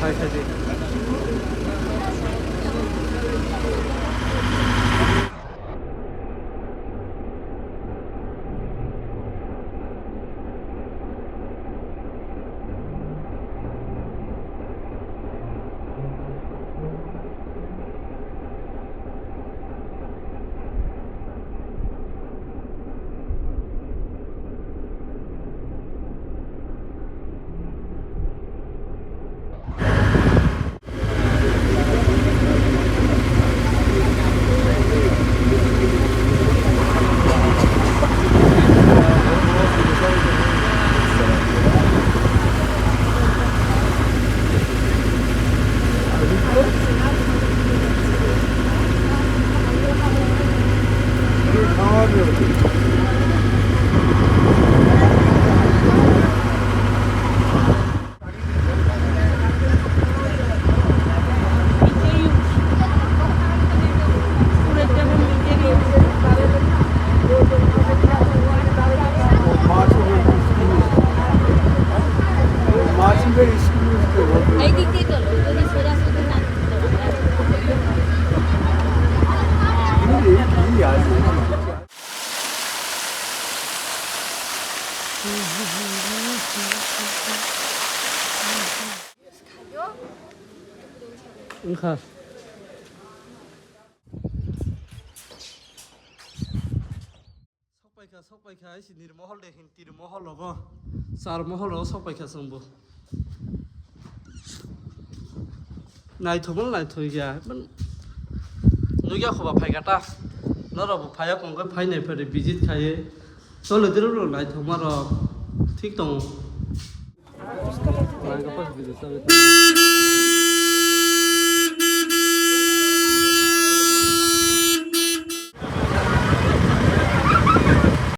খাই খাই দিই এই দিক দিয়ে চলো যদি সোজাসুজি না 응가 석바이카 아이시 니르모홀레 힌티르모홀로고 사르모홀로 석바이카 성부 나이토볼 나이토이야 누가 커봐 파이가다 너라고 파야 건가 파이네 페리 비짓 카예 솔로들로 나이토마로 틱동 나이가 빠스 비짓 사베